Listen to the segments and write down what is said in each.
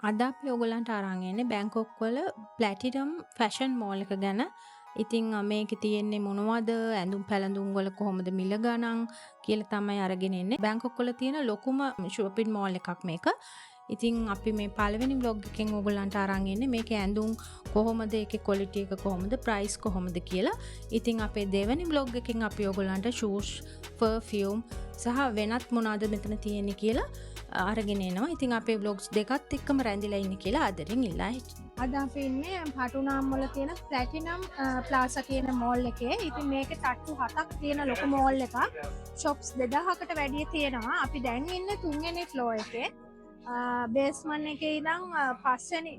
අද අපි ඔයගලන්ට අරන් එන්නේ බැංකොක් වල ප්ලැටිනම් ෆැෂන් මෝල් එක ගැන. ඉතින් මේකේ තියෙන්නේ මොනවද? ඇඳුම් පැළඳුම් වල කොහොමද මිල ගණන් කියලා තමයි අරගෙන එන්නේ. බැංකොක් වල තියෙන ලොකුම shopping mall එකක් මේක. ඉතින් අපි මේ පළවෙනි vlog එකෙන් ඔයගලන්ට අරන් එන්නේ මේකේ ඇඳුම් කොහොමද, ඒකේ quality එක කොහොමද, price කොහොමද කියලා. ඉතින් අපේ දෙවෙනි vlog එකෙන් අපි ඔයගලන්ට shoes, perfume සහ වෙනත් මොනවාද මෙතන තියෙන්නේ කියලා අරගෙන එනවා. ඉතින් අපේ vlogs දෙකත් එක්කම රැඳිලා ඉන්න කියලා ආදරෙන් ඉල්ලා හිටිනවා. අද අපි ඉන්නේ පටුනාම් වල තියෙන ප්ලැටිනම් ප්ලාසා කියන මෝල් එකේ. ඉතින් මේකේ තට්ටු 7ක් තියෙන ලොකු මෝල් එකක්. shops 2000කට වැඩිය තියෙනවා. අපි දැන් ඉන්නේ 3 වෙනි ෆ්ලෝර් එකේ. බේස්මන්ට් එකේ ඉඳන් 5 වෙනි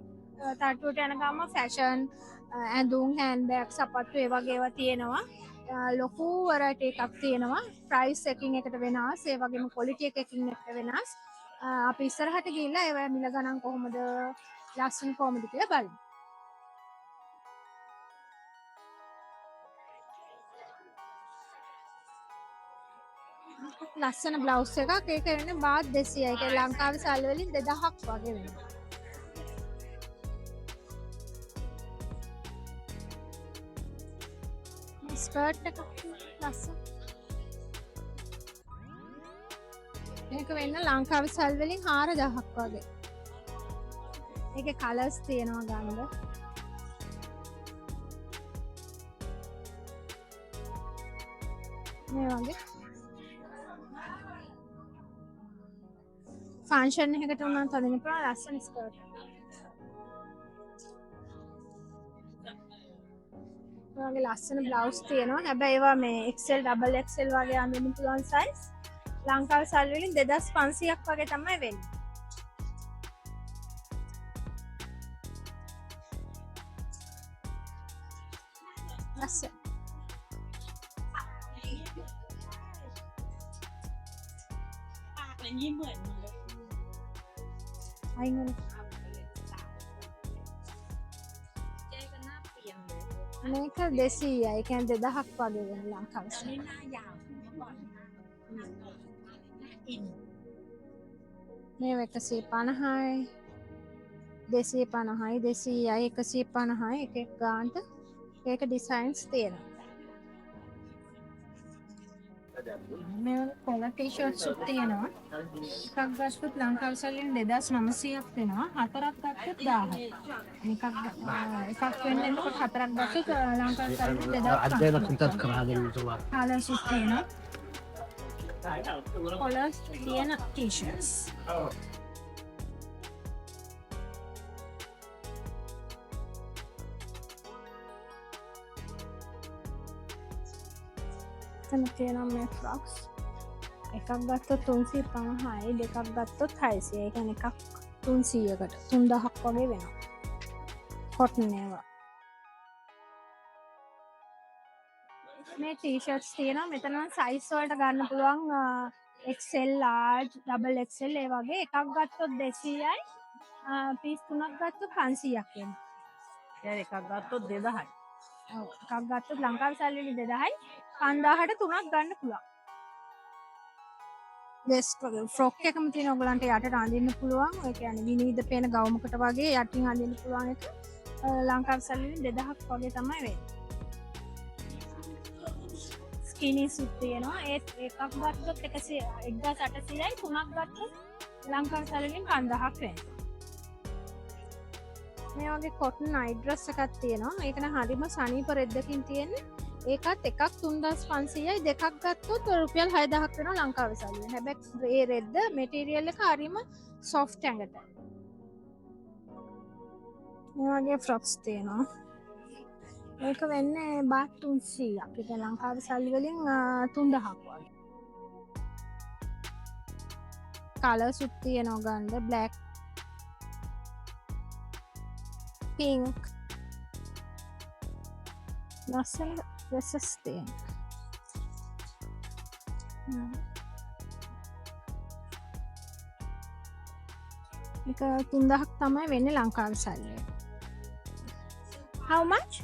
තට්ටුවට යන ගම ෆැෂන්, ඇඳුම්, හෑන්ඩ් බෑග්, සපත්තු ඒ වගේ ඒවා තියෙනවා. ලොකු වෙරයිටි එකක් තියෙනවා. ප්‍රයිස් එකකින් එකට වෙනස්, ඒ වගේම ක්වොලිටි එකකින් එකට වෙනස්. අපි ඉස්සරහට ගිහිල්ලා ඒවා මිල ගණන් කොහොමද, ලස්සන කොහොමද කියලා බලමු. ලස්සන බ්ලවුස් එකක්. ඒක වෙන්නේ බාත් 200යි. ඒක ලංකාවේ සල්ලි වලින් 2000ක් වගේ වෙනවා. ස්කර්ට් එකක් ලස්සන. මේක වෙන්න ලංකාවේ සල්ලි වලින් 4000ක් වගේ. ඒකේ කලර්ස් තියෙනවා ගන්න. මේ වගේ ෆන්ක්ෂන් එකකට උනත් අදින්න පුළුවන් ලස්සන ස්කර්ට්. මේ වගේ ලස්සන බ්ලවුස් තියෙනවා. හැබැයි ඒවා මේ XL, double XL වගේ අඳින්න පුළුවන් සයිස්. ලංකාවේ සල්ලි වලින් 2500ක් වගේ තමයි වෙන්නේ. ලස්සන. අයින් මේක 200යි. ඒ කියන්නේ 2000ක් වගේ වෙන ලංකාවේ. මේ 150යි, 250යි, 200යි, 150යි. එක එක ගානට ඒක ඩිසයින්ස් තියෙනවා. මේ කොලර් ටී-ෂර්ට්ස් උත් තියෙනවා. එකක් ගත්තොත් ලංකාවේ සල්ලියෙන් 2900ක් වෙනවා. හතරක් ගත්තොත් 1000යි. එකක් වෙන්නේ එතකොට හතරක් ගත්තොත් ලංකාවේ සල්ලියෙන් 2500ක්. කලර්ස් උත් තියෙනවා. කොලර්ස් තියෙන ටී-ෂර්ට්ස්. එතන තියෙනවා මේ ෆ්‍රොක්ස්. එකක් ගත්තොත් 350යි, දෙකක් ගත්තොත් 600. ඒ කියන්නේ එකක් 300කට 3000ක් වගේ වෙනවා. කොටන් ඒවා. මේ ටී-ෂර්ට්ස් තියෙනවා. මෙතන නම් සයිස් වලට ගන්න පුළුවන් XL, large, double XL ඒ වගේ. එකක් ගත්තොත් 200යි. පීස් 3ක් ගත්තොත් 500ක් වෙනවා. දැන් එකක් ගත්තොත් 2000යි. ඔව්. එකක් ගත්තොත් ලංකාවේ සල්ලි වලින් 2000යි. 5000ට 3ක් ගන්න පුළුවන්. වෙස්ට් ෆ්‍රොක් එකම තියෙන ඔයගලන්ට යටට අඳින්න පුළුවන්. ඒ කියන්නේ විනිවිද පේන ගවුමකට වගේ යටින් අඳින්න පුළුවන් එක. ලංකාවේ සල්ලි වලින් 2000ක් වගේ තමයි වෙන්නේ. ස්කිනි සුට් තියෙනවා. ඒත් එකක් ගත්තොත් 1800යි, 3ක් ගත්තොත් ලංකාවේ සල්ලි වලින් 5000ක් වෙනවා. මේ වගේ කොටන් නයිට් ඩ්‍රස් එකක් තියෙනවා. මේක නම් හරිම සනීප රෙද්දකින් තියෙන්නේ. ඒකත් එකක් 3500යි, දෙකක් ගත්තොත් රුපියල් 6000ක් වෙනවා ලංකාවේ සල්ලි. හැබැයි මේ රෙද්ද මැටීරියල් එක හරිම සොෆ්ට් ඇඟට. මේ වගේ ෆ්‍රොක්ස් තියෙනවා. මේක වෙන්නේ බාට් 300ක්. ඒක ලංකාවේ සල්ලි වලින් 3000ක් වගේ. කලර්ස් උත් තියෙනවා ගන්න. බ්ලැක්, pink, ලස්සන dresses තියෙනවා. ඒක 3000ක් තමයි වෙන්නේ ලංකාවේ සල්ලි. How much?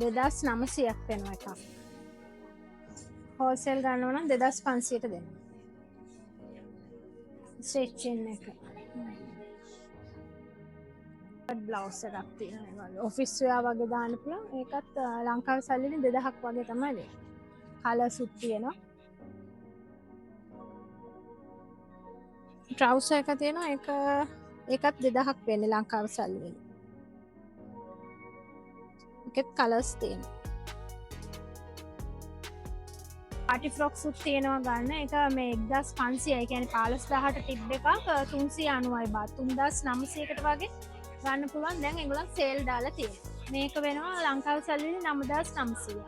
2900ක් වෙනවා එකක්. හෝල්සේල් ගන්නවා නම් 2500ට දෙනවා. ස්ටිචින් එක. බ්ලවුස් එකක් තියෙනවා ඒ වගේ ඔෆිස් වෙයා වගේ දාන්න පුළුවන් ඒකත් ලංකාවේ සල්ලි වලින් 2000ක් වගේ තමයි වෙන්නේ කලර්ස් උත් තියෙනවා ට්‍රවුසර් එක තියෙනවා ඒකත් 2000ක් වෙන්නේ ලංකාවේ සල්ලි වලින් ඒකෙත් කලර්ස් තියෙනවා පාටි ෆ්‍රොක්ස් උත් තියෙනවා ගන්න ඒක මේ 1500යි කියන්නේ 15000ට ටිප් එකක් 390යි බාත් 3900කට වගේ ගන්න පුළුවන් දැන් ඒගොල්ලන් සේල් දාලා තියෙනවා මේක වෙනවා ලංකාවේ සල්ලි වලින් 9900යි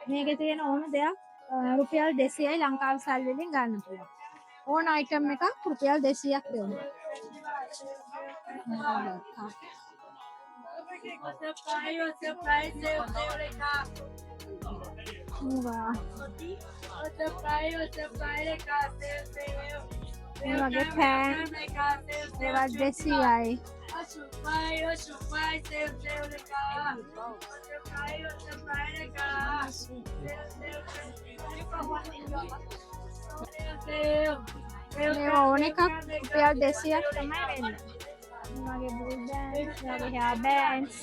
මේක තියෙන ඕන දෙයක් රුපියල් 200යි ලංකාවේ සල්ලි වලින් ගන්න පුළුවන්. ඕන අයිටම් එකක් රුපියල් 200ක් දෙනවා. මේ වගේ පෑන් ඒවත් 200යි. මේ ඕන එකක් රුපියල් 200ක් තමයි වෙන්නේ. මේ වගේ බූට් බෑන්ඩ්ස්, වගේ හෙයාර් බෑන්ඩ්ස්.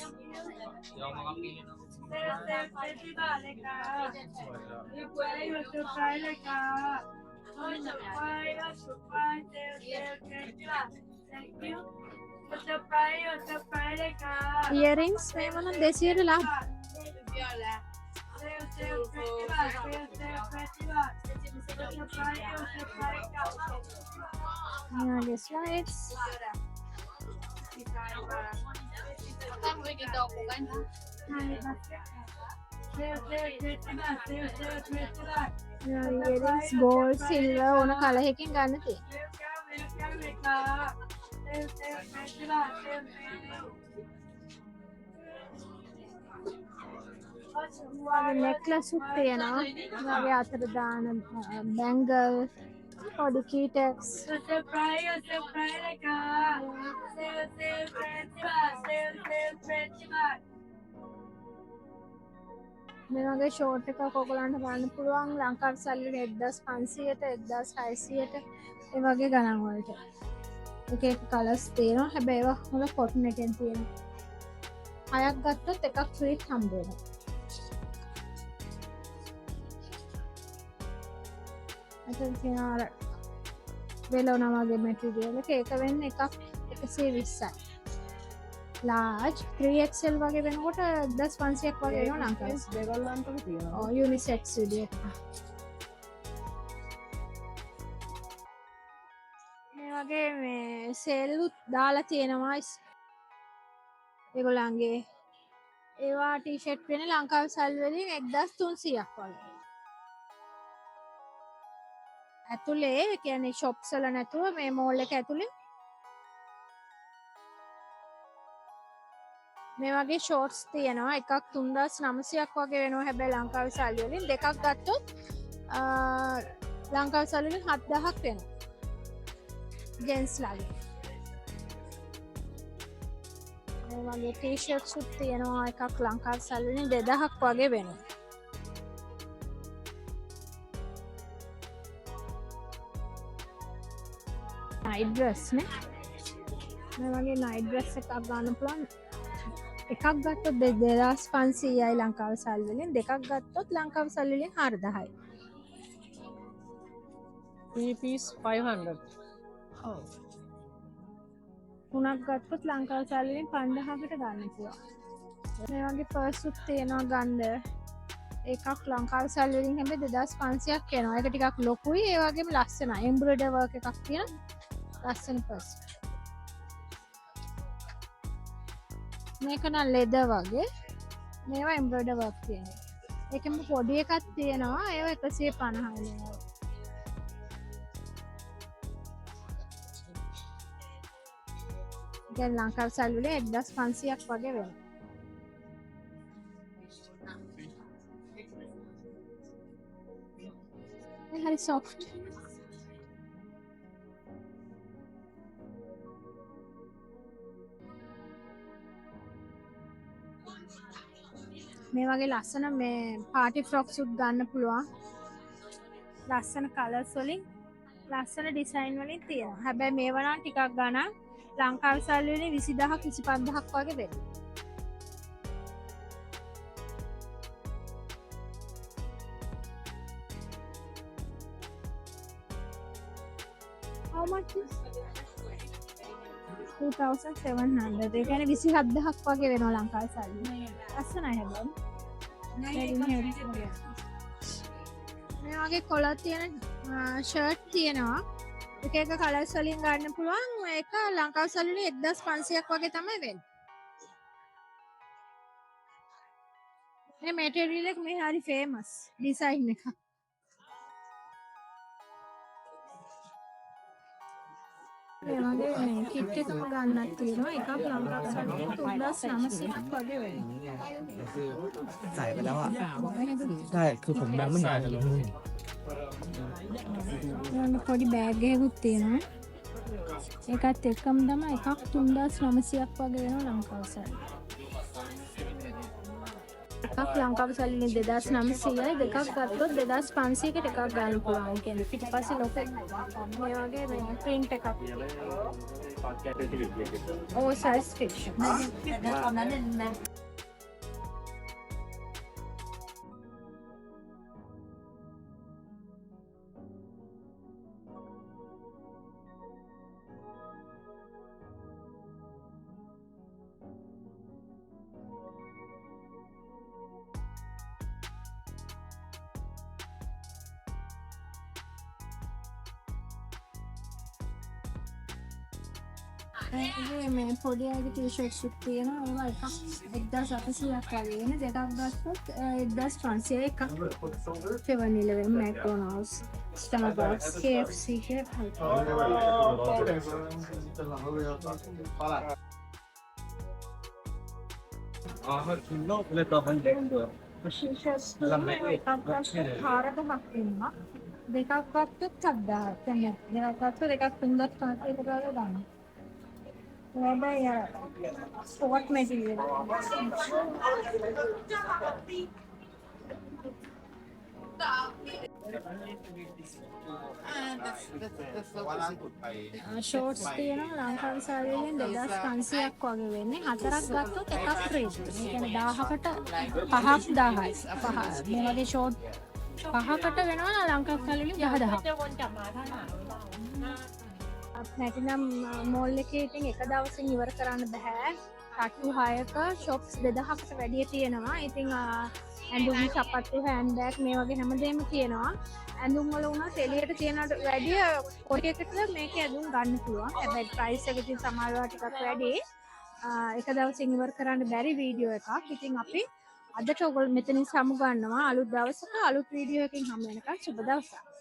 ඉයරින්ග්ස් මේ මොන 200ට ලාභ. Vage slides. Earrings, gold, silver ඕන කලර් එකකින් ගන්න තියෙනවා. necklace උත් තියෙනවා. වගේ අතට දාන bangle, body key tags. මේ වගේ ෂෝට් එකක් ඔයගලන්ට බලන්න පුළුවන් ලංකාවේ සල්ලි 1500ට 1600ට ඒ වගේ ගණන් වලට. එක එක කලර්ස් තියෙනවා. හැබැයි ඒවා හොඳ කොටන් එකෙන් තියෙනවා. 6ක් ගත්තොත් එකක් ෆ්‍රී හම්බ වෙනවා. අතන තියෙන වෙලෝනා වගේ මැටීරියල් එක ඒක වෙන්නේ එකක් 120යි. large 3XL වගේ වෙනකොට 1500ක් වගේ වෙනවා ලංකාවේ. දෙගොල්ලන්ටම තියෙනවා. ඔව් unisex විදියට. මේ වගේ මේ සේල් උත් දාලා තියෙනවා. ඒගොල්ලන්ගේ ඒවා ටී-ෂර්ට් වෙන්නේ ලංකාවේ සල්ලි වලින් 1300ක් වගේ. ඇතුලේ කියන්නේ shops වල නැතුව මේ mall එක ඇතුලේ මේ වගේ shorts තියෙනවා. එකක් 3900ක් වගේ වෙනවා. හැබැයි ලංකාවේ සල්ලි වලින් දෙකක් ගත්තොත් ලංකාවේ සල්ලි වලින් 7000ක් වෙනවා. gents ලාගේ. මේ වගේ ටී-ෂර්ට්ස් උත් තියෙනවා. එකක් ලංකාවේ සල්ලි වලින් 2000ක් වගේ වෙනවා. night dress නේ. මේ වගේ night dress එකක් ගන්න පුළුවන්. එකක් ගත්තොත් 2500යි ලංකාවේ සල්ලි වලින්. දෙකක් ගත්තොත් ලංකාවේ සල්ලි වලින් 4000යි. 3 piece 500. ඔව්. තුනක් ගත්තොත් ලංකාවේ සල්ලි වලින් 5000කට ගන්න පුළුවන්. මේ වගේ පර්ස් උත් තියෙනවා ගන්න. එකක් ලංකාවේ සල්ලි වලින් හැබැයි 2500ක් වෙනවා. ඒක ටිකක් ලොකුයි. ඒ වගේම ලස්සනයි. එම්බ්‍රොයිඩර් වර්ක් එකක් තියෙන ලස්සන පර්ස්. මේක නම් ලෙදර් වගේ. මේවා එම්බ්‍රොයිඩර් වර්ක් තියෙනවා. ඒකෙම පොඩි එකක් තියෙනවා. ඒවා 150යි. දැන් ලංකාවේ සල්ලි වලින් 1500ක් වගේ වෙනවා. හරි soft. මේ වගේ ලස්සන මේ පාටි ෆ්‍රොක්ස් උත් ගන්න පුළුවන්. ලස්සන කලර්ස් වලින් ලස්සන ඩිසයින් වලින් තියෙනවා. හැබැයි මේවා නම් ටිකක් ගණන් ලංකාවේ සල්ලි වලින් 20000ක් 25000ක් වගේ වෙනවා. How much is 2700. ඒ කියන්නේ 27000ක් වගේ වෙනවා ලංකාවේ සල්ලි. ලස්සනයි හැබැයි. මේ වගේ කොලර් තියෙන ෂර්ට් තියෙනවා. එක එක කලර්ස් වලින් ගන්න පුළුවන්. ඒක ලංකාවේ සල්ලි වලින් 1500ක් වගේ තමයි වෙන්නේ. මේ මැටීරියල් එක මේ හරි ෆේමස් ඩිසයින් එක. මේ වගේ මේ කිට් එකම ගන්නත් තියෙනවා. එකක් ලංකාවේ සල්ලි 3900ක් වගේ වෙනවා. ใส่ไปแล้วอ่ะใช่คือผมแบบไม่อยากจะลง යන්න පොඩි බෑග් එකකුත් තියෙනවා. ඒකත් එක්කම තමයි එකක් 3900ක් වගේ වෙනවා ලංකාවේ සල්ලි. එකක් ලංකාවේ සල්ලි 2900යි දෙකක් ගත්තොත් 2500කට එකක් ගන්න පුළුවන්. ඒ කියන්නේ පිටිපස්සේ ලොකු මේ වගේ මේ print එකක්. oversize fit. මේ පොඩි අයගේ ටී-ෂර්ට්ස් උත් තියෙනවා. ඒවා එකක් 1800ක් වගේ වෙන. දෙකක් ගත්තොත් 1500 එකක් 7-Eleven, McDonald's, Starbucks, KFC එක. ටී-ෂර්ට්ස් තියෙනවා. එකක් ගත්තොත් 4000ක් වෙනවා. දෙකක් ගත්තොත් 7000ක්. දැන් දෙකක් ගත්තොත් එකක් 3500කට වගේ ගන්නවා. Sport material. ෂෝට්ස් තියෙනවා ලංකාවේ සල්ලි වලින් 2500ක් වගේ වෙන්නේ. හතරක් ගත්තොත් එකක් ෆ්‍රී. ඒ කියන්නේ 1000කට 5ක් 1000යි. 5 මේ වගේ ෂෝට් 5කට වෙනවා ලංකාවේ සල්ලි වලින් 10000. ප්ලැටිනම් මෝල් එකේ ඉතින් එක දවසින් ඉවර කරන්න බෑ. ටටු 6ක ෂොප්ස් 2000කට වැඩිය තියෙනවා. ඉතින් ඇඳුම් සපත්තු හෑන්ඩ් බෑග් මේ වගේ හැමදේම තියෙනවා. ඇඳුම් වල උනත් එළියට තියෙනට වැඩිය පොඩි එකකට මේකේ ඇඳුම් ගන්න පුළුවන්. හැබැයි ප්‍රයිස් එක ඉතින් සමහරවට ටිකක් වැඩි. එක දවසින් ඉවර කරන්න බැරි වීඩියෝ එකක්. ඉතින් අපි අදට ඔයගොල්ලෝ මෙතනින් සමු ගන්නවා. අලුත් දවසක අලුත් වීඩියෝ එකකින් හමු වෙනකන් සුබ දවසක්.